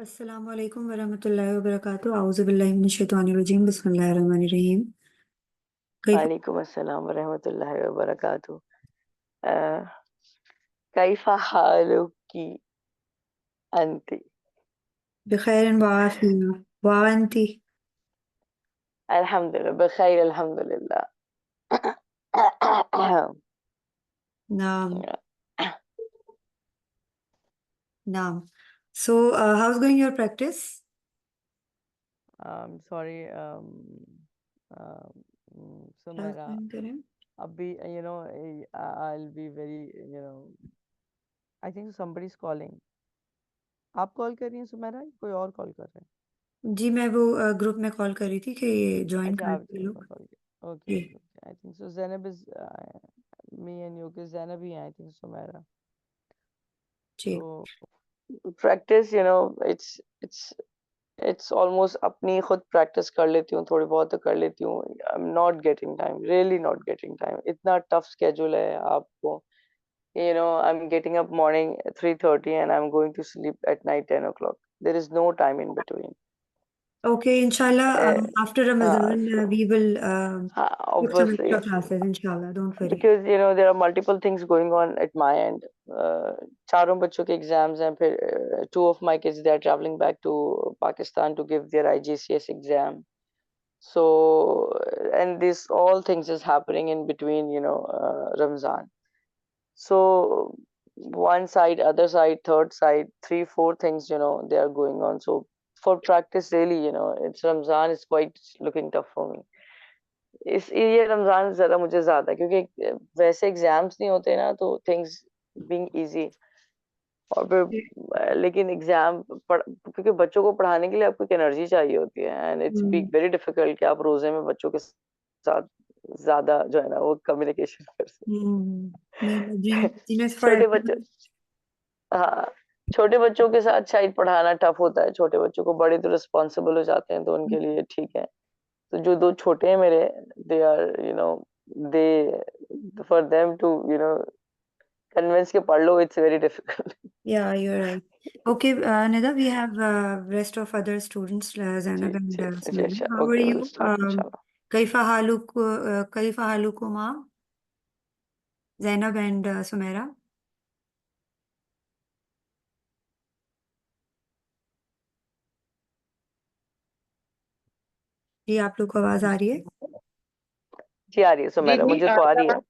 अस्सलाम वालेकुम वरहमतुल्लाहि वबरकातुहू औज़ु बिल्लाहि मिनश शैतानिर रजीम बिस्मिल्लाहिर रहमानिर रहीम। कैफ वालेकुम अस्सलाम वरहमतुल्लाहि वबरकातुह। अ, कैफ़ हालुकी अंती? बिखैरिन व आफिया व अंती। अल्हम्दुलिल्लाह बखैर अल्हम्दुलिल्लाह। नाम नाम So how's going your practice? Sorry, How's Sumaira, going करें? अभी I'll be very, I think somebody's calling. आप कॉल कर रही हैं सुमेरा, कोई और कॉल कर रहे हैं? जी मैं वो ग्रुप में कॉल कर रही थी कि ज्वाइन अच्छा, कर आप ये ग्रुप में लोग। कॉल किया। ओके जी okay okay, I think so Zainab is me and you के ज़ैनब ही आई थिंक सुमेरा। जी तो प्रैक्टिस इट्स ऑलमोस्ट अपनी खुद प्रैक्टिस कर लेती हूँ, थोड़ी बहुत तो कर लेती हूँ। I am not getting time, really not getting time. इतना टफ स्केड्यूल है आपको। I'm getting up morning 3:30 and I'm going to sleep at night 10 o'clock. There is no time in between. Okay, inshallah, Uh, after Ramadan, so, we will book some obviously, extra classes, inshallah, don't worry. because there are multiple things going on at my end. चारों बच्चों के exams हैं, फिर two of my kids, they are traveling back to Pakistan to give their IGCS exam. So, and this all things is happening in between, Ramzan. So one side, other side, third side, three, four things, they are going on. So for practice, really, it's Ramzan is quite looking tough for me. इस ये रमजान ज़रा मुझे ज़्यादा, क्योंकि वैसे exams नहीं होते ना, तो थिंग्स बीइंग इजी। और फिर लेकिन एग्जाम क्योंकि बच्चों को पढ़ाने के लिए आपको एक एनर्जी चाहिए होती है, and it's be hmm very difficult कि आप रोजे में बच्चों के साथ ज्यादा जो है ना वो कम्युनिकेशन कर सकते। may Allah bring happiness for छोटे everyone. बच्चे, हाँ, छोटे बच्चों के साथ शायद पढ़ाना टफ होता है। छोटे बच्चों को, बड़े तो रिस्पॉन्सिबल हो जाते हैं, तो उनके लिए ठीक है। तो जो दो छोटे हैं मेरे, they are there for them to convince के पढ़ लो, it's very difficult. Yeah, you're right. Okay, Nida, we have rest of other students, जी Zainab and जी जी, Sumaya. अच्छा, How are okay, will you? Start इंशाल्लाह। Kaifa haluk, kaifa halukuma, Zainab and Sumaira? जी आप लोग को आवाज आ रही है? जी आ रही है जी सुमेरा, जी मुझे आ तो आ रही रही है। आवाज,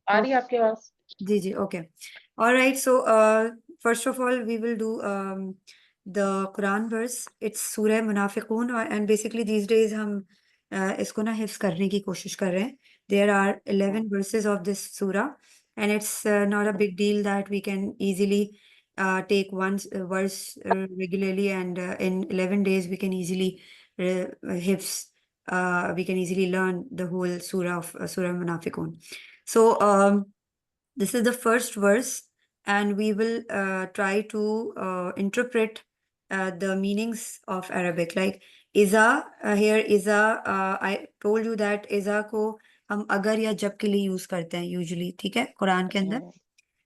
आ रही है आपकी आवाज। जी जी okay. All right, so first of all we will do the Quran verse. It's Surah Munafiqun and basically these days हम इसको ना हिफ्स करने की कोशिश कर रहे हैं. There are 11 verses of this surah and it's not a big deal that we can easily take one verse regularly and in 11 days we can easily hifz. We can easily learn the whole surah of Surah Munafiqun. So this is the first verse, and we will try to interpret the meanings of Arabic. Like iza, here iza, I told you that iza को हम अगर या जब के लिए use करते हैं usually, ठीक है, कुरान के अंदर.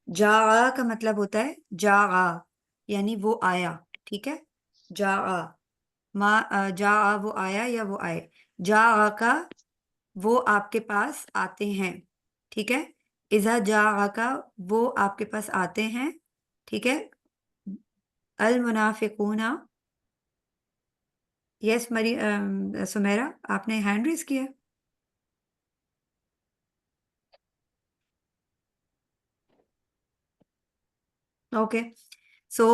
जा का मतलब होता है जा, यानी वो आया, ठीक है. जा जा वो आया या वो आए. जा का वो आपके पास आते हैं, ठीक है. इजा जा का वो आपके पास आते हैं, ठीक है. अल मुनाफिकूना. यस मरी सुमेरा, आपने हैंड रेज किया. ओके. सो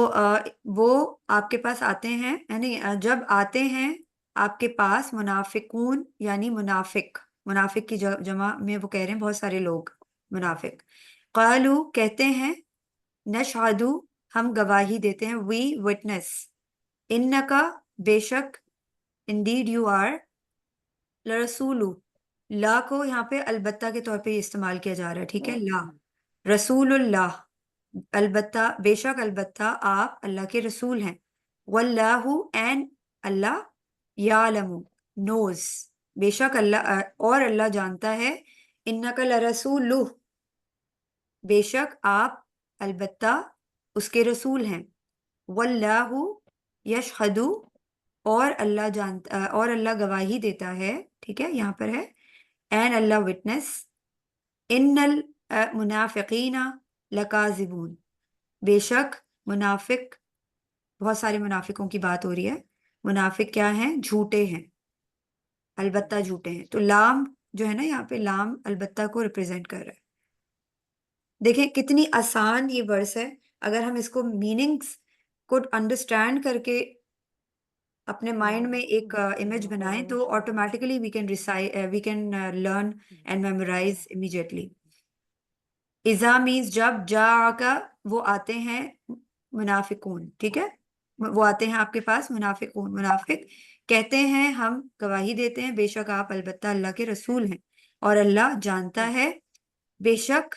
वो आपके पास आते हैं, यानी जब आते हैं आपके पास मुनाफिकून यानी मुनाफिक. मुनाफिक की जमा में वो कह रहे हैं बहुत सारे लोग मुनाफिक. क़ालू कहते हैं, नशहदु हम गवाही देते हैं, वी विटनेस, इन्नका बेशक, इंडीड यू आर, लरसूलु. ला को यहाँ पे अलबत्ता के तौर पे इस्तेमाल किया जा रहा है, ठीक है. ला रसूलुल्लाह, अलबत्ता बेशक अलबत्ता आप अल्लाह के रसूल हैं. वल्लाहु एंड अल्लाह, यालमु नोज, बेशक अल्लाह और अल्लाह जानता है. इन्नका लरसूलु, बेशक आप अलबत्ता उसके रसूल हैं. वल्लाहु यशहदु, और अल्लाह जानता, और अल्लाह गवाही देता है, ठीक है, यहाँ पर है, एंड अल्लाह विटनेस, इन्नल मुनाफिकीना लकाजिबून, बेशक मुनाफिक, बहुत सारे मुनाफिकों की बात हो रही है, मुनाफिक क्या हैं, झूठे हैं, अलबत्ता झूठे हैं। तो लाम जो है ना, यहाँ पे लाम अलबत्ता को रिप्रेजेंट कर रहा है। देखें कितनी आसान ये वर्स है, अगर हम इसको मीनिंग्स को अंडरस्टैंड करके अपने माइंड में एक इमेज बनाएं तो automatically we can learn and memorize immediately. इज़ा मीन्स जब, जा का वो आते हैं मुनाफिकून, ठीक है, वो आते हैं आपके पास मुनाफिकून, मुनाफिक कहते हैं हम गवाही देते हैं बेशक आप अलबत्ता अल्लाह के रसूल हैं, और अल्लाह जानता है बेशक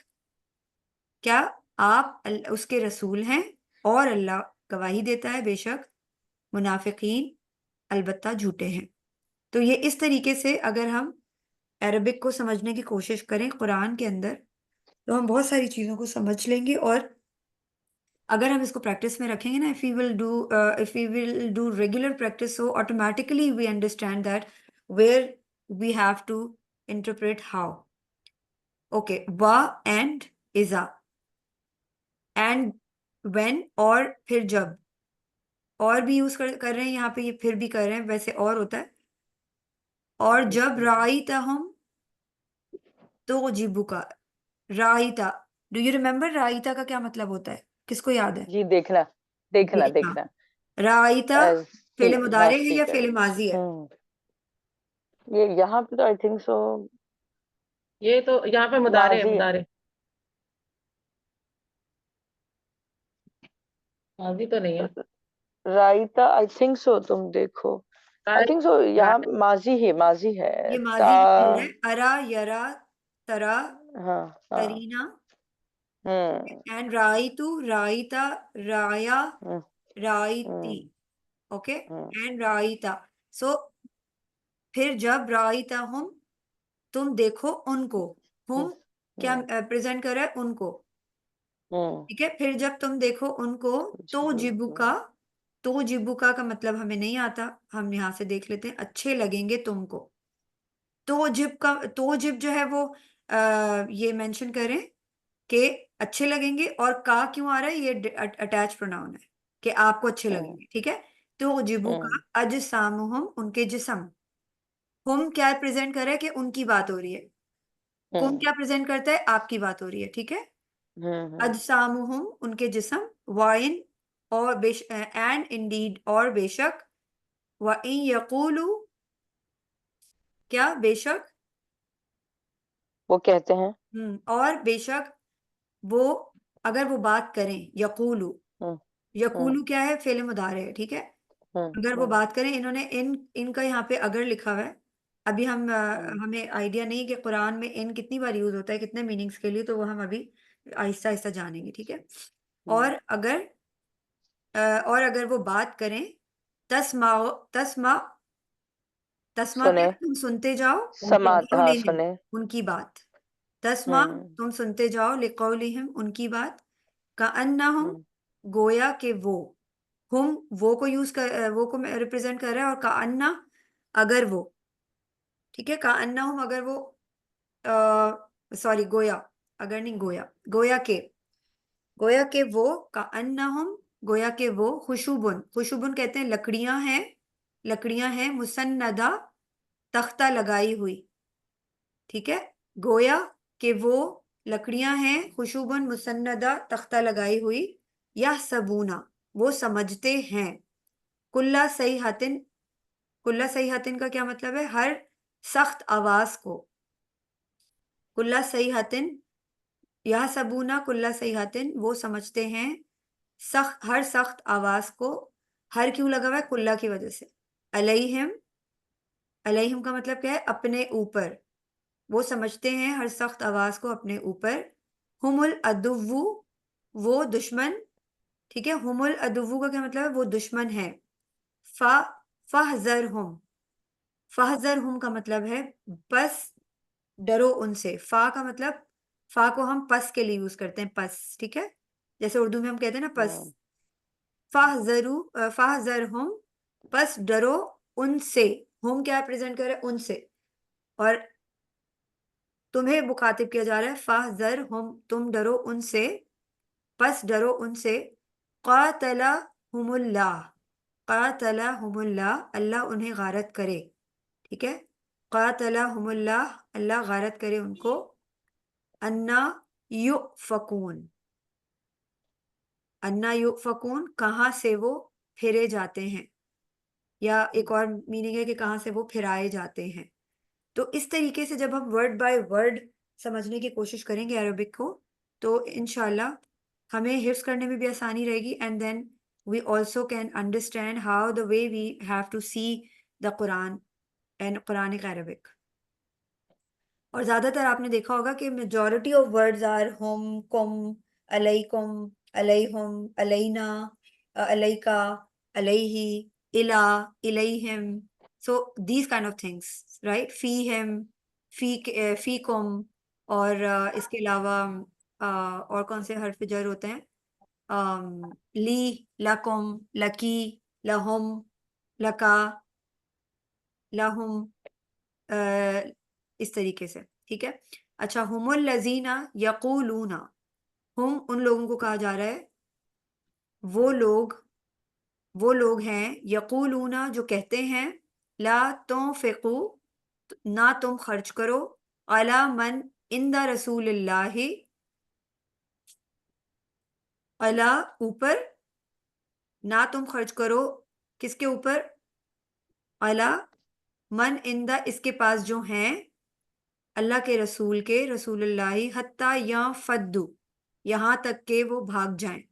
क्या आप उसके रसूल हैं, और अल्लाह गवाही देता है बेशक मुनाफिकीन अलबत्ता झूठे हैं। तो ये इस तरीके से अगर हम अरबिक को समझने की कोशिश करें कुरान के अंदर तो हम बहुत सारी चीजों को समझ लेंगे, और अगर हम इसको प्रैक्टिस में रखेंगे ना, if we will do regular practice, so automatically we understand that where we have to interpret how. Okay, वा एंड इजा, एंड व्हेन, और फिर जब, और भी यूज कर रहे हैं यहाँ पे, ये फिर भी कर रहे हैं, वैसे और होता है, और जब राईता हम तो जिबुका, राईता, डू यू रिमेम्बर राईता का क्या मतलब होता है, किसको याद है? जी, देखना देखना देखना। देखना। राईता एज फेले मुदारे है सी या कर। फेले माजी है? ये यहाँ पे तो आई थिंक सो ये तो यहाँ पे मुदारे है, माजी है। मुदारे। माजी तो नहीं है। रायता आई थिंक सो, तुम देखो। आई थिंक सो यहाँ राइट। माजी है ये ता। माजी की है, अरा यरा तरा हाँ हाँ। तरीना, हम्म and राईतु राईता Raya hmm राईती, hmm okay, hmm and राईता, सो फिर जब राईता हम, तुम देखो उनको, हम्म हम क्या हम्म प्रेजेंट कर रहा है, उनको, हम्म ठीक है, फिर जब तुम देखो उनको, तो जिबुका, तो जिबुका का मतलब हमें नहीं आता, हम यहाँ से देख लेते हैं, अच्छे लगेंगे तुमको। तो जिब का, तो जिब जो है वो ये मेंशन करें कि अच्छे लगेंगे, और का क्यों आ रहा है, ये अटैच प्रोनाउन है कि आपको अच्छे हम्म लगेंगे, ठीक है। तो जिबू का अजसामुहुम, उनके जिस्म, हम क्या प्रेजेंट कर रहे हैं कि उनकी बात हो रही है, कुम क्या प्रेजेंट करता है, आपकी बात हो रही है, ठीक है। हम्म अजसामुहुम उनके जिस्म, वाइन, और एंड इंडीड, और बेशक, व इन यकूलू, क्या बेशक, वो कहते हैं। और बेशक वो, अगर वो बात करें, यकूलू, हम्म हम्म यकूलू क्या है, फेले मुदारे है, ठीक है। हम्म अगर वो हम्म बात करें, इन्होंने इनका यहाँ पे अगर लिखा हुआ है, अभी हम हम्म हमें आइडिया नहीं कि कुरान में इन कितनी बार यूज होता है, कितने मीनिंग्स के लिए, तो वो हम अभी आहिस्ता आहिस्ता जानेंगे, ठीक है। हम्म। और अगर वो बात करें, तस्मा, तस्मा, तस्मा क्या, सुने। तुम सुनते जाओ, समात, हाँ लिकौलिहिम, सुने। उनकी बात, तस्मा हम्म तुम सुनते जाओ, लिकौलिहिम उनकी बात, का अन्नहुम हम्म गोया के वो, हम वो को यूज कर, वो को रिप्रेजेंट कर रहा है, और का अन्ना अगर वो, ठीक है, का अन्नहुम अगर वो, सॉरी गोया, अगर नहीं, गोया, गोया के वो, का अन्नहुम गोया के वो, खुशुबुन, खुशुबुन कहते हैं लकड़ियां हैं, लकड़ियां हैं, मुसन्नदा तख्ता लगाई हुई, ठीक है, गोया के वो लकड़ियां हैं, खुशबून मुसन्नदा तख्ता लगाई हुई, यह सबूना वो समझते हैं, कुल्ला सही हातिन, कुल्ला सही हातिन का क्या मतलब है, हर सख्त आवाज को, कुल्ला सही हातिन, यह सबूना कुल्ला सही हातिन वो समझते हैं, हर सख्त आवाज को, हर क्यों लगा हुआ है, कुल्ला की वजह से, अलैहिम, अलैहिम का मतलब क्या है, अपने ऊपर, वो समझते हैं हर सख्त आवाज को अपने ऊपर, हुमुल अदुव्वु वो दुश्मन, ठीक है, हुमुल अदुव्वु का क्या मतलब है, वो दुश्मन है, फा फहजरहुम, फहजरहुम का मतलब है बस डरो उनसे, फा का मतलब, फा को हम पस के लिए यूज करते हैं, पस, ठीक है, जैसे उर्दू में हम कहते हैं ना पस, हम्म फाहज़रहुम, बस डरो उनसे। हम क्या प्रेजेंट कर रहे हैं? उनसे। और तुम्हें मुखातिब किया जा रहा है, फाहज़रहुम, तुम डरो उनसे, बस डरो उनसे। क़ातलहुमुल्लाह, क़ातलहुमुल्लाह, अल्लाह उन्हें गारत करे। ठीक है, क़ातलहुमुल्लाह, अल्लाह गारत करे उनको। अन्ना युफ़कून, अन्ना युफ़कून, कहाँ से वो फिरे जाते हैं, या एक और मीनिंग है कि कहाँ से वो फिराए जाते हैं। तो इस तरीके से जब हम वर्ड बाय वर्ड समझने की कोशिश करेंगे अरबिक को, तो इंशाल्लाह हमें हिफ्स करने में भी आसानी रहेगी, and then we also can understand how the way we have to see the Quran and Quranic Arabic. और ज़्यादातर आपने देखा होगा कि मेजॉरिटी ऑफ वर्ड्स आर हम, कुम, अलैकुम, अलैहुम, अलैना, अलैका, अलैहि, इला, इलैहिम, so these kind of things, right? फीहिम, फीकुम, और इसके अलावा और कौन से हर्फ जर होते हैं? ली, लकुम, लकी, लहुम, लका, लहुम, इस तरीके से। ठीक है, अच्छा, हुमुल लजीना यकूलूना, हम उन लोगों को कहा जा रहा है, वो लोग, वो लोग हैं, यकूलूना, जो कहते हैं, ला तुनफिकू, ना तुम खर्च करो, अला मन इंदा रसूलिल्लाहि, अला ऊपर, ना तुम खर्च करो किसके ऊपर? अला मन इंदा, इसके पास जो हैं, अल्लाह के रसूल के, रसूलुल्लाहि, हत्ता या फद्दू, यहाँ तक के वो भाग जाएं।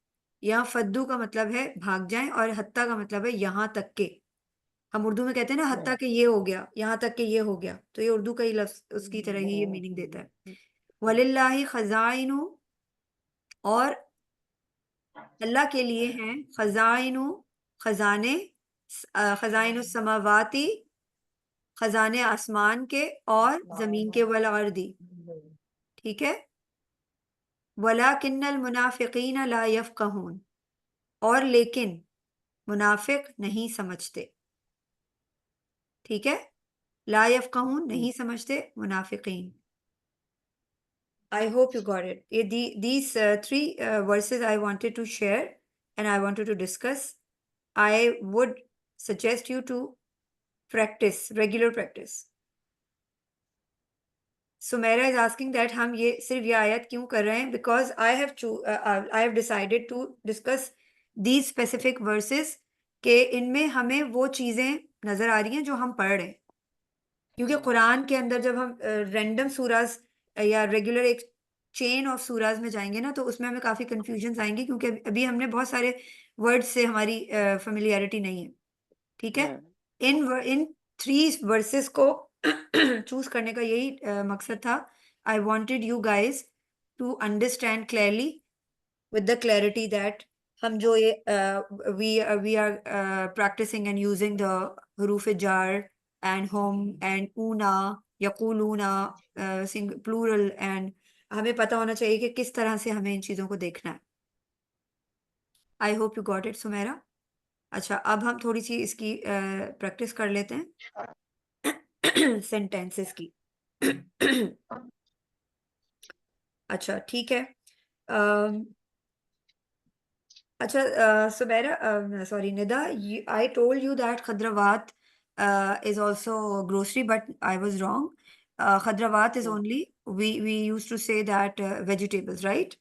यहाँ फद्दू का मतलब है भाग जाएं, और हत्ता का मतलब है यहाँ तक के। हम उर्दू में कहते हैं ना, हत्ता के ये हो गया, यहाँ तक के ये हो गया, तो ये उर्दू का ही लफ्ज उसकी तरह ही ये मीनिंग देता है। वलिल्लाहि खजाइनु, और अल्लाह के लिए हैं खजाइनु, खजाने, खजाइनु समावाती, खजाने आसमान के और जमीन के, वल अर्दी। ठीक है, वलाकिन्नल मुनाफिकीन ला यफ़क़हून, और लेकिन मुनाफिक नहीं समझते। ठीक है, ला यफ़क़हून, नहीं समझते, मुनाफिकीन। I hope you got it. These three verses I wanted to share and I wanted to discuss. I would suggest you to practice, regular practice. Sumaira is asking that हम ये सिर्फ ये आयत क्यों कर रहे हैं? Because I have decided to discuss these specific verses के इनमें हमें वो चीज़ें नज़र आ रही हैं जो हम पढ़ रहे हैं। क्योंकि कुरान के अंदर जब हम रैंडम सूराज या रेगुलर एक चेन ऑफ सूराज में जाएंगे ना, तो उसमें हमें काफ़ी कन्फ्यूजन आएंगे, क्योंकि अभी हमने बहुत सारे वर्ड से हमारी फेमिलियरिटी नहीं है। ठीक है, इन 3 वर्सेस को चूज करने का यही मकसद था। I wanted you guys to understand clearly, with the clarity that हम जो ये we are practicing and using the हरूफ जार एंड होम एंड ऊना, यकूलूना, प्लूरल, एंड हमें पता होना चाहिए कि किस तरह से हमें इन चीज़ों को देखना है। I hope you got it Sumera. अच्छा, अब हम थोड़ी सी इसकी प्रैक्टिस कर लेते हैं सेंटेंसेस की। अच्छा, ठीक है। अच्छा, Sumera, sorry, Nida, I told you that Khadrawat is also grocery, but I was wrong. Khadrawat is only, we used to say that vegetables, right?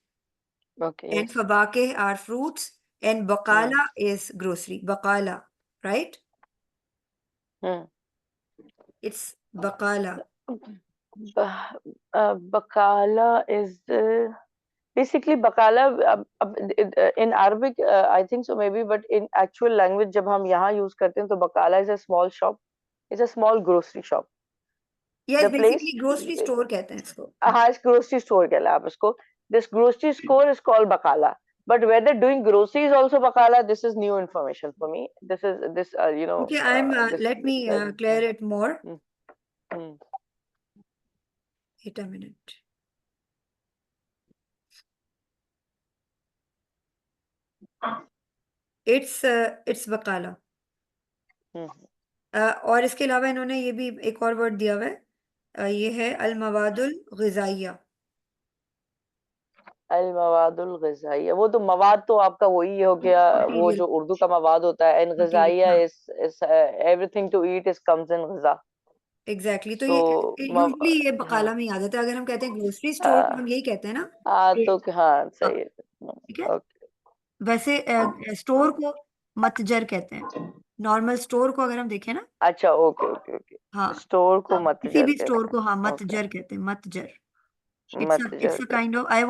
Okay, And yes. fawakih are fruits, and baqala is grocery. Baqala, right? Hmm. It's baqala. Bakala is basically bakala in Arabic, I think so maybe, but in actual language जब हम यहाँ use करते हैं तो bakala is a small shop, it's a small grocery shop. Yes, The place, basically grocery store कहते हैं इसको। हाँ, इस grocery store कहला आप इसको. This grocery store is called bakala. But whether doing grocery is also bakala, this is new information for me. This is you know, Okay, this. let me clear it more. Hmm, hmm. Wait a minute. It's बकाला। और इसके अलावा इन्होंने ये भी एक और word दिया हुआ है, ये है अल मवादुल ग़िज़ाइया। अल मवादुल ग़िज़ाइया, वो तो मवाद तो आपका वही हो गया, वो मटीरियल जो उर्दू का मवाद होता है, एंड मटीरियल ग़िज़ाइया हाँ is everything to eat is comes in ग़िज़ा। एग्जैक्टली। तो सो ये यूजली ये हाँ बकाला में ही आ जाता है। अगर हम कहते हैं ग्रोसरी स्टोर तो हम यही कहते हैं ना कि तो हाँ हाँ, सही है। ठीक है। ओके वैसे स्टोर को मतजर कहते हैं। नॉर्मल स्टोर को अगर हम देखें ना, अच्छा, ओके ओके हाँ ओके, स्टोर को किसी मतजर भी स्टोर कहते को हाँ हैं। ओके, मतजर कहते हैं, मतजर। मतजर It's a कहते kind of I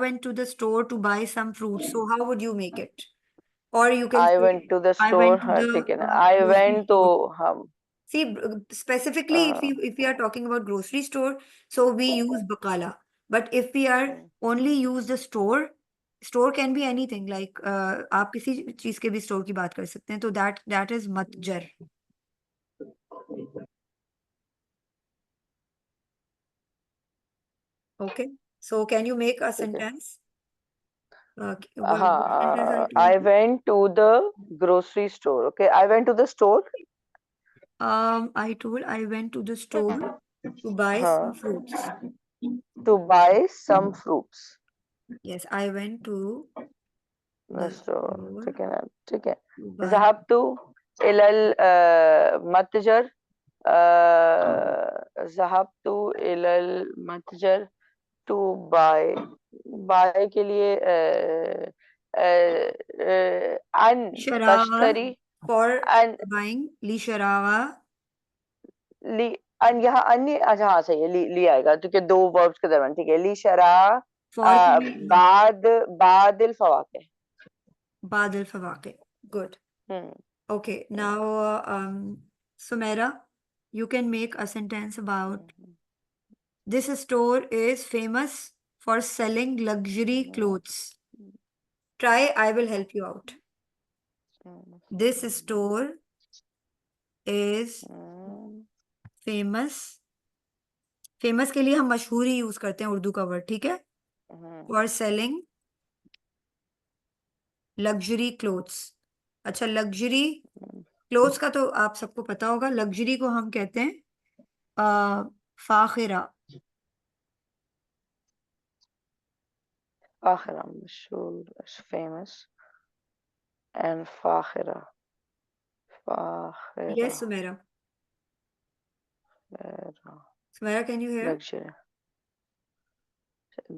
went to the store to buy some fruits. So how would you make it? Or you हैं। can I say went to the I store, went to हाँ the ठीक है ना, I grocery went तो store. हम See, specifically if we are talking about grocery store, so we use bakala. But if we are only use the store, store can be anything like आप किसी चीज के भी store की बात कर सकते हैं, तो that is matjar. Okay. So can you make a ठीक है। sentence? What sentence are you हाँ, trying I to? Went to the grocery store. Okay, I went to the store. I told I went to the store to buy some हाँ, fruits. To buy some fruits. Yes, I went to the store, store ठीक है ना, ठीक है। to buy. ज़हबतु इलल मतजर, ज़हबतु इलल मतजर टू बाय। बाय के लिए अन Sharawa तश्तरी, for on buying. Li sharawa ली, अन यहाँ अन्य, अच्छा हाँ सही है, ली आएगा क्योंकि दो वर्ब्स के दरम्यान, ठीक है। ली शरा for के लिए हाँ, बाद बादिल फवाके। badal fawake. Good. Hmm Okay, now Sumaira, you can make a sentence about this store is famous for selling luxury clothes. Try, I will help you out. This store is famous. Famous के लिए हम मशहूर ही use करते हैं उर्दू का word, ठीक है। For selling luxury clothes. अच्छा, लग्जरी क्लोथ्स का तो आप सबको पता होगा, लग्जरी को हम कहते हैं फाखिरा। फाखिरा, मशहूर, फेमस एंड फाखिरा, फाखिरा, yes Sumera, Sumera can you hear? Luxury.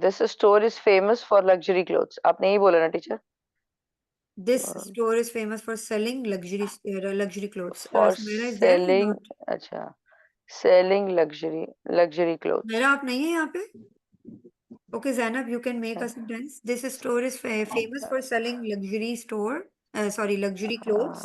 This store is famous for luxury clothes, आपने यही बोला ना teacher? This store is famous for selling luxury clothes. For Sumera is there और सेलिंग, नॉट? अच्छा, सेलिंग लग्जरी क्लोथ्स। सुमेरा आप नहीं है यहाँ पे? Okay Zainab, you can make a sentence. This store is famous for selling luxury store, sorry luxury clothes.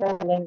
selling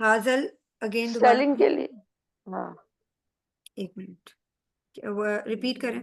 हाजल again दोबारा selling के लिए, हाँ। एक मिनट, रिपीट करें।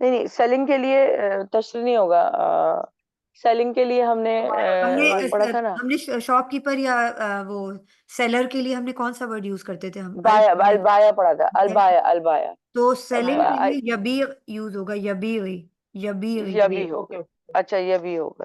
नहीं, सेलिंग के लिए तशरीह नहीं होगा। सेलिंग के लिए हमने वो पढ़ा था ना, हमने शॉपकीपर या वो सेलर के लिए हमने कौन सा वर्ड यूज करते थे हम? बाया, अलबाया पढ़ा था, अलबाया, अलबाया। तो सेलिंग के अ, लिए यबी यूज होगा, यबी यबी। ये भी भी ओके होगा। ओके. अच्छा, ये भी होगा,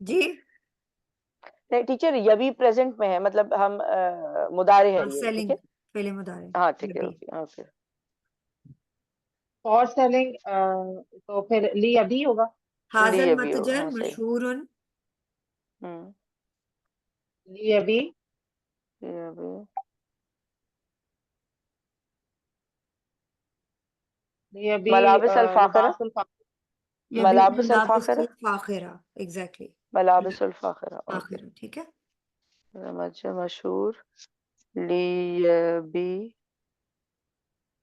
जी नहीं टीचर, ये भी प्रेजेंट में है, मतलब हम मुदारे है ये, ठीक सेलिंग है। फेले मुदारे हाँ ठीक है, यबी। Okay okay. फॉर सेलिंग, तो फिर ली अभी होगा. हाजल लिए भी होगा, मतजर हाँ सही। मशहूरुन हम्म, ली अभी ये भी ली अभी मलाबिस अल फाखिरा, लिबासुल यबी मलाबिस अल फाखिरा, मलाबिसुल फाखिरा, एग्जैक्टली मलाबिस अल फाखिरा, ओके। फाखिरा, ठीक है। मशहूर लियबी,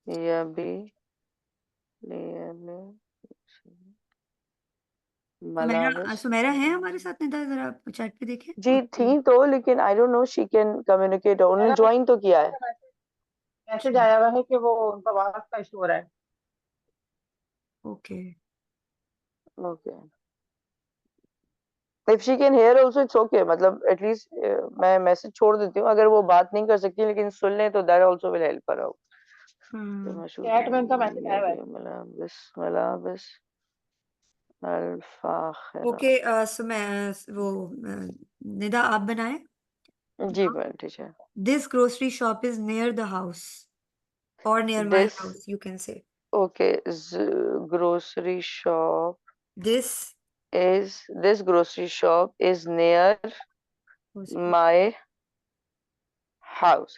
यबी, लियबी, मलाविस सुमेरा है हमारे साथ निदा, जरा चैट पे देखें। जी थी तो, लेकिन I don't know she can communicate, उन्होंने ज्वाइन तो किया है। मैसेज आया हुआ है कि वो उनका आवाज का इशू हो रहा है। Okay okay, if she can hear also it's okay, मतलब एटलीस्ट मैं मैसेज छोड़ देती हूँ, अगर वो बात नहीं कर सकती लेकिन सुन ले तो that also will help her out. Chat में उनका मैसेज आया हुआ है। मलाविस मलाविस अल-फाखिरा। ओके सो मैं वो निदा आप बनाए। जी ma'am teacher. This grocery shop is near the house और near my this house, you can say okay, grocery shop this this grocery shop is near my house.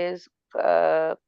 is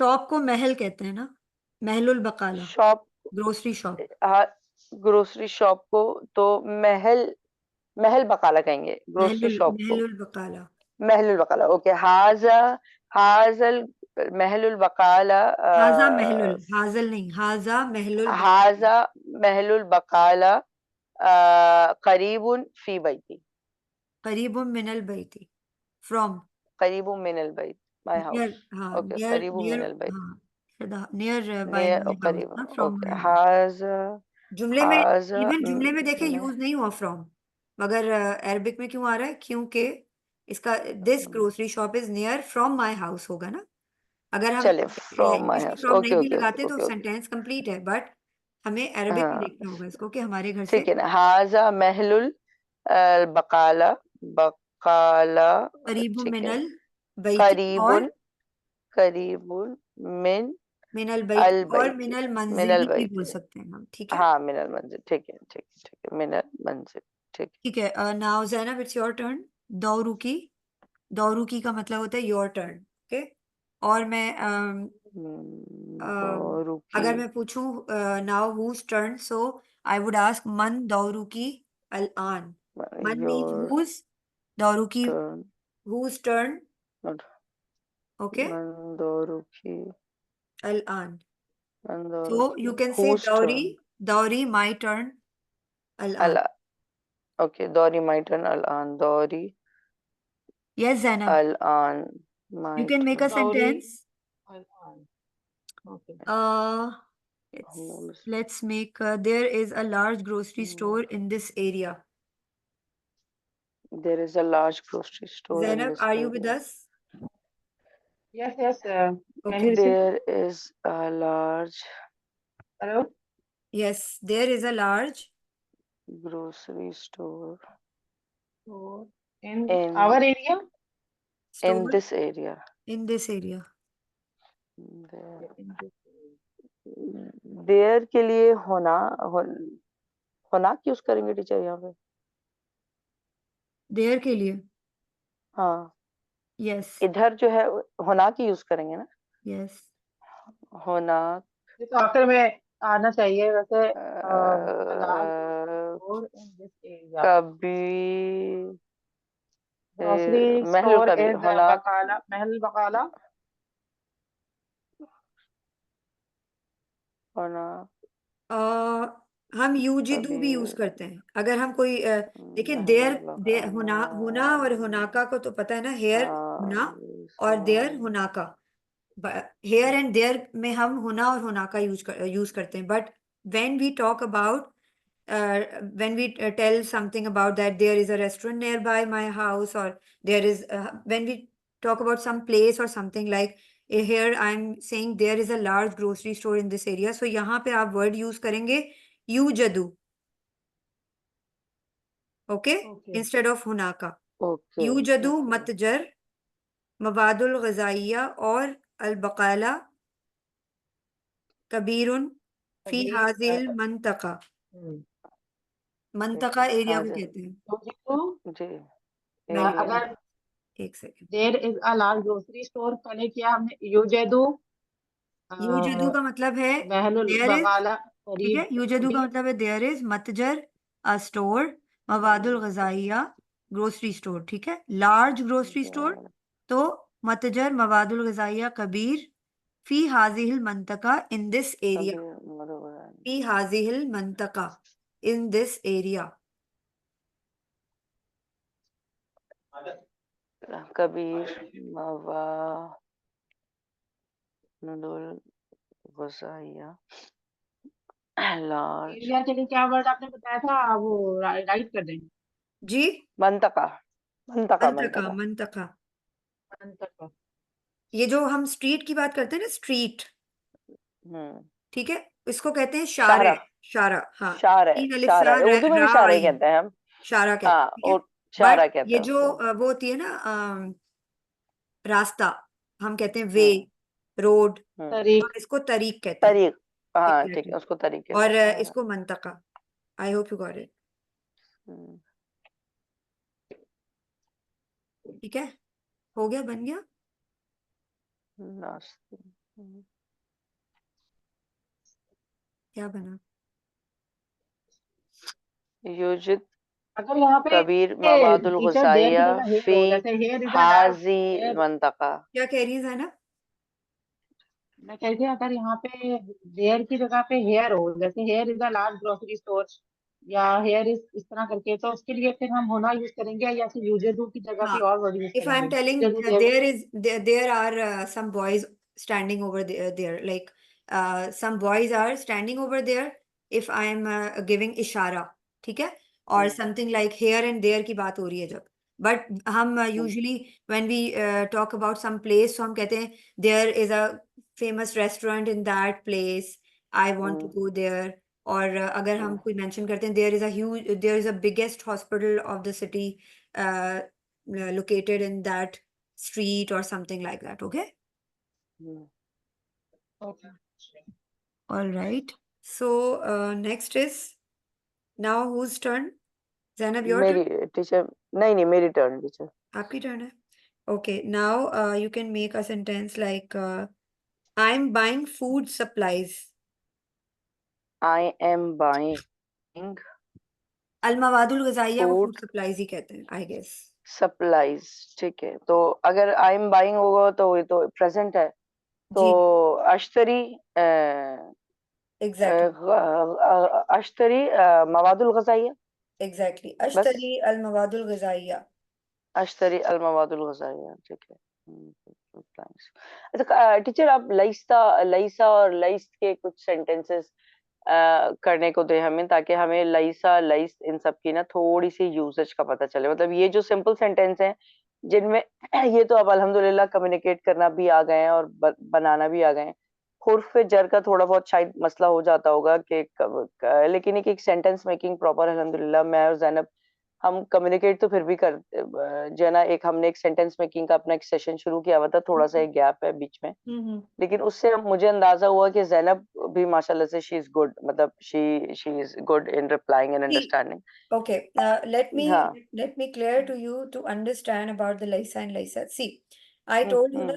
shop को महल कहते हैं ना, महलुल बकाला, shop grocery shop. Grocery shop को तो महल बकाला कहेंगे, ग्रोसरी शॉप को महलुल बकाला। महलुल बकाला। ओके, हाजल महलुल बकाला हाजा महलुल, हाजल नहीं, हाजा महलुल बकाला। हाजा महलुल बकाला करीबुन फी बैती। करीबुम मिनल बैती, फ्रॉम करीबुन मिनल बैत, माय नियर, हाउस। हाँ ओके, नियर करीबुन नियर, मिनल बैत, हाँ near by near my house, करीब। ना फ्रॉम ओके, माय हाउस। हाजा जुमले में, हाजा इवन जुमले में देखें यूज नहीं हुआ फ्रॉम, मगर अरबिक में क्यों आ रहा है, क्योंकि इसका this grocery shop is near from my house होगा ना। अगर हम चले फ्रॉम माय इंग्लिश में हाउस। फ्रॉम नहीं ओके भी ओके लगाते तो ओके ओके, सेंटेंस कंप्लीट है, बट हमें अरबिक में हाँ देखना होगा इसको कि हमारे घर से ठीक है ना। हाजा महलुल बकाला, बकाला करीबुम ठीक है, मिनल बैती और करीबुन करीबुन मिन मिनल बैती अल और बैती, मिनल मिनल मंजिली भी बोल बैती। सकते हैं हम, ठीक है। हाँ मिनल मंजिल, ठीक है ठीक है ठीक है, मिनल मंजिल ठीक ठीक है, now Zainab it's your turn. दौरुकी, दौरुकी का मतलब होता है योर टर्न, ओके। और मैं दौरुकी अगर मैं पूछूं now whose turn, so I would ask मन दौरुकी अल आन। मन मीन्स योर हुज, दौरुकी टर्न, हुज टर्न, ओके, मन दौरुकी अल आन। मन So दौरुकी you can say whose Dowry, turn Dowry, my turn, अल, Al-an. ओके दौरी माई टर्न अल आन, दौरी Yes, Zainab. अल आन You my can make a turn. Dowry. sentence. Okay. Uh, let's make there is a large grocery store in this area. There is a large grocery store in Zainab, this are you with area. us? Yes, yes. Can Okay. you listen? There is a large Hello? Yes, there is a large grocery store So, in in our area? store this area. in this area. There, In this area. there के लिए होना use करेंगे teacher यहाँ पे। There के लिए हाँ, yes, इधर जो है होना की यूज करेंगे ना, yes. होना ये तो आखिर में आना चाहिए वैसे। अ, स्टोर इन दिस एरिया। कभी ग्रोसरी महलुल स्टोर कभी इज होना बकाला, महल बकाला। होना हम यूजिदू भी यूज कभी करते हैं अगर हम कोई देखिए देर होना और होनाका को तो पता है ना, हेयर होना और देयर होनाका। हेयर एंड देयर में हम होना और होनाका यूज करते हैं, but when we talk about when we tell something about that there is a restaurant nearby my house, or there is when we talk about some place or something like here I'm saying there is a large grocery store in this area, so यहाँ पे आप word use करेंगे यूजदू, okay, instead of हुनाका। Okay यूजदू मतजर मवादुल गजाइया और अल बकाला कबीरुन फी हाजिल मंतका। मंतका area को कहते हैं। जी मैं एरिया। अगर एक second, there is a large grocery store, पहले किया हमने यूजेदू यूजदू का मतलब है महलुल देयर इज, बकाला ठीक है, करीब यूजदू का करीब। मतलब है देयर इज मतजर अ स्टोर मवादुल गजाइया ग्रोसरी स्टोर, ठीक है, लार्ज ग्रोसरी स्टोर, जार तो मतजर मवादुल गजाइया कबीर फी हाजिहिल मंतका इन दिस एरिया, कबीर मधुबन फी हाजिहिल मंतका इन दिस एरिया। कबीर मवादुल गजाइया लार्ज एरिया के लिए क्या वर्ड आपने बताया था, वो राइट कर देंगे। जी, मंतका मंतका मंतका, मंतका मंतका। अंतर का। ये जो हम स्ट्रीट की बात करते हैं ना, स्ट्रीट, हम्म ठीक है, इसको कहते हैं शारे। शाहरा शारा, हाँ, तीन अलिफ शाहरा सा उर्दू में भी रा शाहरा ही आइन, कहते हैं हम। शारा कहते हैं, हाँ ठीक है। और बट शाहरा कहते ये हैं जो उसको। वो होती है ना, रास्ता, हम कहते हैं वे, हम्म रोड, तरीक। हम इसको तरीक कहते हैं। तरीक, हाँ ठीक एग्जैक्टली। है, उसको तरीक कहते और हैं। हाँ। इसको मंतका। I hope you got it. Hmm, ठीक है, हो गया, बन गया। नास्ती क्या बना? युजिद अगर यहाँ पे कबीर मवादुल टीचर देयर की गजाइया जगह हेयर फी हो, जैसे हेयर इज अ लार्ज हाजी हेयर, मंतका। क्या कह रही है ज़ैनब? मैं कहती हूँ अगर यहाँ पे देयर की जगह पे हेयर हो, जैसे here is a large grocery store, या हेयर इस तरह करके, तो उसके लिए फिर हम होना यूज करेंगे, या फिर यूजेस डू की जगह हाँ, कोई और वर्ड यूज if I'm करेंगे। telling uses do their. there are some boys standing over there, like some boys are standing over there, if I am giving इशारा, ठीक है, और something like here and there की बात हो रही है जब, but हम usually when we talk about some place, so हम कहते हैं there is a famous restaurant in that place, I want to go there, और अगर हम कोई mention करते हैं there is a biggest hospital of the city located in that street or something like that. Okay. All right. So next is now whose turn? Zainab, your turn. मेरी teacher, नहीं मेरी turn teacher. आपकी turn है. Okay. Now you can make a sentence like I'm buying food supplies. I am buying Al mawadul ghazaiya वो food food supplies ही कहते हैं, I guess. Supplies, ठीक है। तो अगर आई एम बाइंग होगा तो ये तो प्रेजेंट है, तो जी, अश्तरी exactly. अश्तरी मवादुल गजाइया, Exactly. बस Ashtari al mawadul ghazaiya. अश्तरी अल मवादुल गजाइया, ठीक है। thanks। अच्छा टीचर, आप लईस्ता लईसा और लईस के कुछ सेंटेंसेस करने को दे हमें, ताकि हमें लईसा लईस इन सब की ना थोड़ी सी यूसेज का पता चले। मतलब ये जो सिंपल सेंटेंस हैं जिनमें ये तो अब अल्हम्दुलिल्लाह कम्युनिकेट करना भी आ गए हैं और बनाना भी आ गए हैं। हुर्फ जर का थोड़ा बहुत शायद मसला हो जाता होगा कि लेकिन एक सेंटेंस मेकिंग प्रॉपर अल्हम्दुलिल्लाह मैं और जैनब हम कम्युनिकेट तो फिर भी कर जो है ना, एक हमने एक सेंटेंस मेकिंग का अपना एक सेशन शुरू किया हुआ था, थोड़ा सा एक गैप है बीच में, लेकिन उससे मुझे अंदाजा हुआ कि जैनब भी माशाल्लाह से शी इज गुड, मतलब she is good in replying and See, understanding. okay, हाँ। let me clear to you to understand about the Lysa and Lysa. See, I told you ना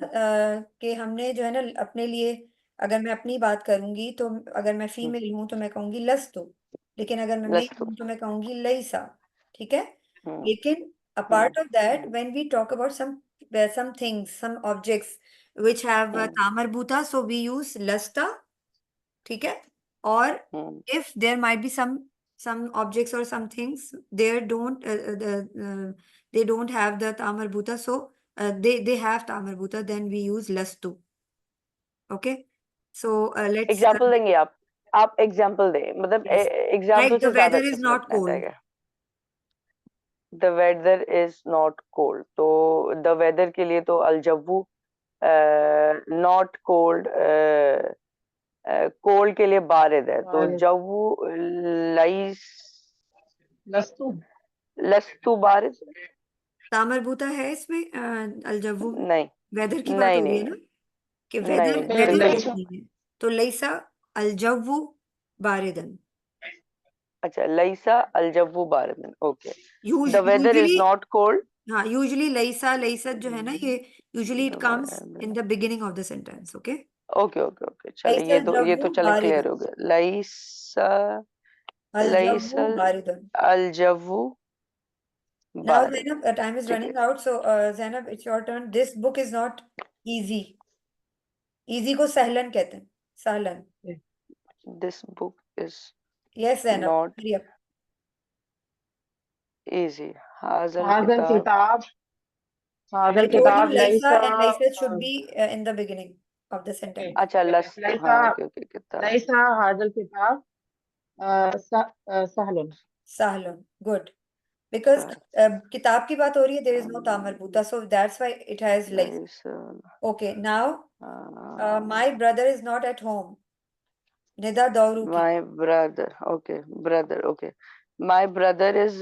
कि हमने जो है ना अपने लिए, अगर मैं अपनी बात करूंगी तो अगर मैं फीमेल हूं तो मैं कहूंगी लस्तु, लेकिन अगर मैं मेल लस्तु। हूं तो मैं कहूंगी लईसा, ठीक है। हम्म लेकिन apart of that, when we talk about some things, some objects which have तामरबूता, so we use लस्ता, ठीक है। और if there might be some objects or some things they don't have the tamarbuta, so they have tamarbuta, then we use lastu. Okay, so let's example देंगे आप example दें, मतलब yes, example like the से ज्यादा weather अच्छे is समझ not में आता cold. है। The weather is not cold, तो द वेदर के लिए तो अलजव्वू, नॉट कोल्ड, कोल्ड के लिए बारिद है, तो जव्वू लईस लस्तु। लस्तु बारिद। तामरबूता है इसमें अलजव्वू, नहीं वेदर की बात नहीं हो रही है नहीं ना, कि नहीं, वेदर तो वेदर लईस, कैसी है, तो लईसा अलजव्वू बारिदन। अच्छा लईसा अलजव्वू बारिद, okay. The weather is usually, not cold. हाँ, यूजुअली लईसा लईसत जो है ना, ये usually it comes in the beginning of the sentence. Okay, okay okay okay, चले लईसा ये तो अलजव्वु चले क्लियर बारिदन, हो गया। लईसा अलजव्वु लईसल बारिदन। अलजव्वू Now, बारिद, Zainab, time is ठीक है। running out. So, Zainab, it's your turn. This book is not easy. Easy को सहलन कहते हैं. सहलन. This book is Yes, Zainab. not Hurry up. easy. हाजल हाजल किताब, किताब, हाजल I told you किताब, Laisa लैसा, and Laisa should be in the beginning of the sentence. अच्छा लस, लैसा, हाँ okay okay, किताब, लैसा हाजल किताब सहलन। Sahlun. Good. Because किताब की बात हो रही है, there is no ta marbuta, so that's why it has Laisa. लैसा, Okay, now my brother is not at home. Nida Dauruki. my brother, okay, brother, okay, my brother is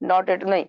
not at, नहीं,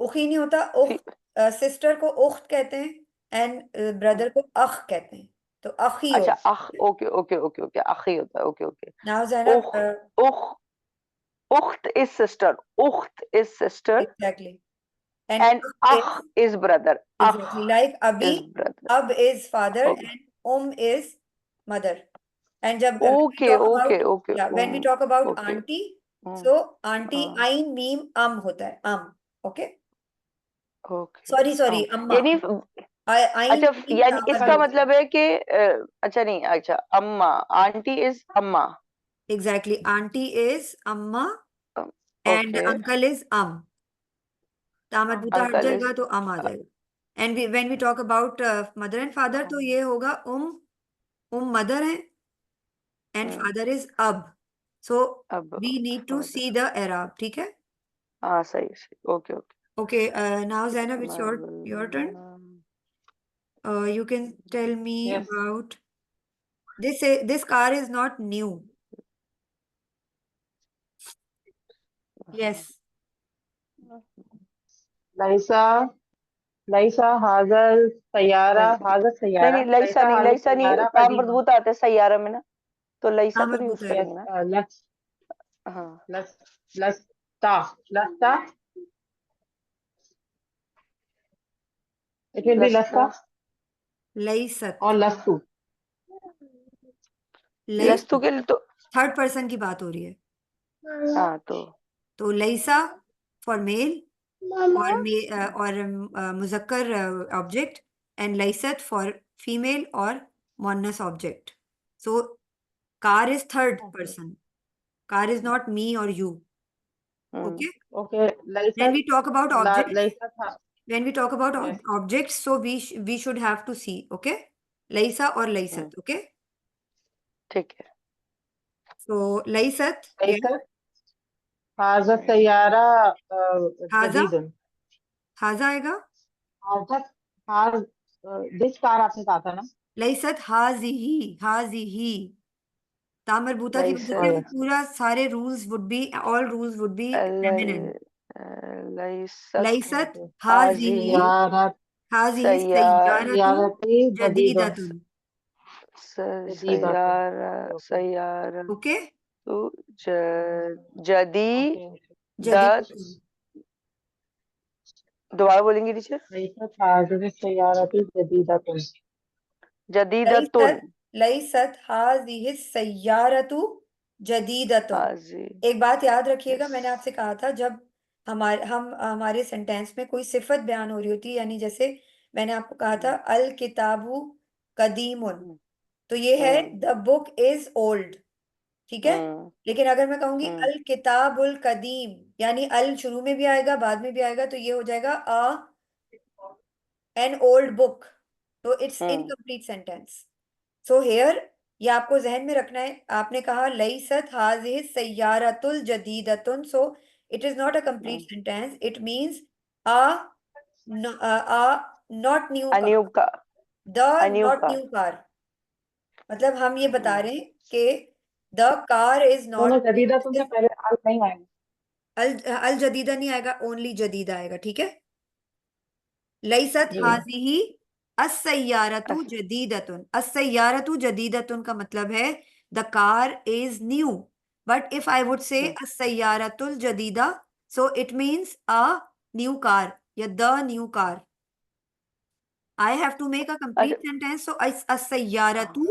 उखी नहीं होता, उख्त, sister को उख्त कहते हैं and brother को अख कहते हैं, तो अखी अच्छा होता अख, ओके ओके ओके ओके, अखी होता है, ओके ओके, नाउ ज़ैनब उख्त is sister, उख्त is sister, exactly and akh is brother, exactly like अबी, is brother, अब is father okay, and is mother. And जब okay okay okay, when we talk about okay, auntie, so auntie हाँ, ain meme होता है, okay, okay, sorry अम्मा, यानी ain अच्छा, meme यानी तामर इसका होता है. मतलब है कि अच्छा नहीं, अच्छा अम्मा, auntie is amma, Exactly, auntie is amma and okay, uncle is तामर बूता हट uncle जाएगा is तो आ जाएगा. And when we talk about mother and father, तो ये होगा मदर है एंड फादर इज अब, सो अब, we need to see the एराब. ठीक है. हाँ सही सही, okay okay, okay, now Zainab it's your turn. You can tell me Yes. about this car is not new. Yes. लैसा, लैसा हाजल सयारा, हाजल नहीं सयारा, नहीं, लैसा नहीं, हाजल लैसा नहीं, सयारा ताम कदीमा। मजबूत आते हैं सैयारा में ना, तो लैसा तो तामर नहीं यूज बूता है. करेंगे ना, लस, हाँ, लस, लस्ता, लस्ता, it will be लस्ता लैसत. और लस्तु। लस्तु के लिए तो, थर्ड पर्सन की बात हो रही है, हाँ तो लैसा फॉर मेल और मुजक्कर ऑब्जेक्ट एंड लैसत फॉर फीमेल और मुअन्नस object. So car is third person, car is not me और यू. Okay. Okay, लैसा, When we talk about objects, लैसा था, when we talk about yes, objects, so we should have to see. Okay, लैसा और लैसत. Okay, ठीक है, so लैसत, लैसा हाजल सयारा हाजा, जदीदन, हाजा आएगा. हाजल, हाज, दिस कार आपने कहा था ना, लैसत हाजिही तामर बूता की वजह से लैसत, पूरा सारे rules would be, all rules would be feminine. लैसत लैसत हाजिही हाजिही सैयार, सयारती जदीदन, जदीदतुन. सैयारा, सैयारा ओके, तो जदी जदीदतुन. दोबारा बोलेंगे टीचर, लैसा हाजल सयारती जदीदतुन, जदीदतुन, लैसत हाजिही सय्यारतु जदीदतुन. हाजी, एक बात याद रखिएगा, yes, मैंने आपसे कहा था जब हमारे सेंटेंस में कोई सिफत बयान हो रही होती है, यानी जैसे मैंने आपको कहा था अल किताबु कदीमुन, तो ये है द बुक इज ओल्ड. ठीक है. लेकिन अगर मैं कहूंगी अल किताबुल कदीम, यानी अल शुरू में भी आएगा बाद में भी आएगा, तो ये हो जाएगा एन ओल्ड बुक, तो it's incomplete sentence. So here ये आपको जहन में रखना है. आपने कहा लैसत हाजिही सय्यारतुल जदीदतुन, so it is not a complete sentence. It means not new car, a new car, the a new not car, new car. मतलब हम ये बता रहे हैं कि द कार इज दोनों नॉट, जदीदतुन से पहले अल नहीं आएगा, अल जदीदा नहीं आएगा, ओनली जदीदा आएगा. ठीक है. लैसत जी, हाजिही अस्सय्यारतु जदीदतुन. अस्सय्यारतु जदीदतुन का मतलब है the car is new. But if I would say as-sayyaratul jadida, so it means a new car या the new car. I have to make a complete sentence. So as-sayyaratu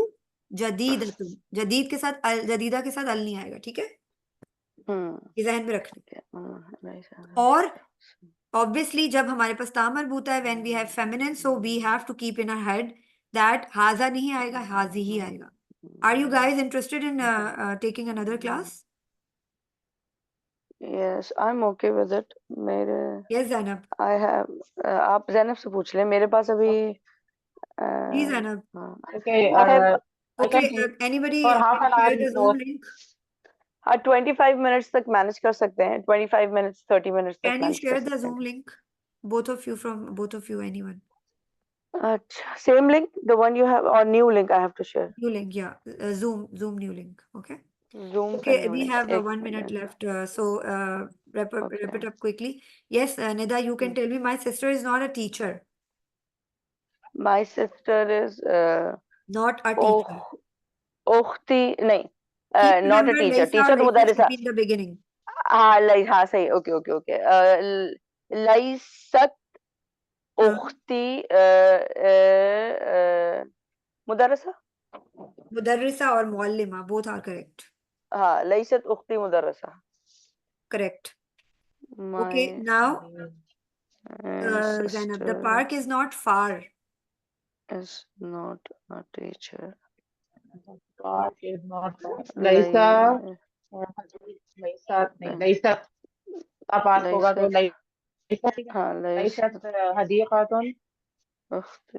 jadidatun. जदीद के साथ जदीदा के साथ अल नहीं आएगा, ठीक है? ये ज़हन में रखना। और obviously जब हमारे पास ता मरबूता है, when we have feminine, so we have to keep in our head that हाजा नहीं आएगा, हाजी ही आएगा. Are you guys interested in taking another class? Yes, I'm okay with it. मेरे Yes, Zainab. I have आप जैनब से पूछ लें, मेरे पास अभी Please, Zainab. Okay, I have I can Okay, anybody for half an hour share the before. Zoom link? 25 minutes तक manage कर सकते हैं, 25 minutes 30 minutes तक Can you मैनेज कर share the सकते Zoom link? Both of you, anyone. हैं. अच्छा, same link, the one you have, or new link I have to share? New link, yeah. Zoom new link. Okay. Zoom का Okay, new we link. have एक 1 minute minute. left. So wrap Okay. it up quickly. Yes, Nida, you can tell me. My sister is not a teacher. My sister is Not a teacher. उख्ती नहीं, Keep not a remember teacher. Laysa, Teacher Laysa मुदर्रिसा. should be in the beginning. हाँ सही. Okay. लैसत उख्ती मुदर्रिसा. Mudarrisa or Muallima, both are correct. हाँ, लैसत उख्ती मुदर्रिसा. Correct. My Okay, now Zainab, the sister park is not far. is not a teacher. God is not Laisa. Laisa नहीं, Laisa का पास होगा तो Laisa ठीक है. हाँ, Laisa हदीक़तुन उख्ती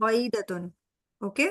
baidatun. Okay?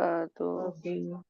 Okay.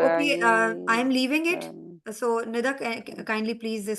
Okay, I'm leaving it. So Nida, kindly please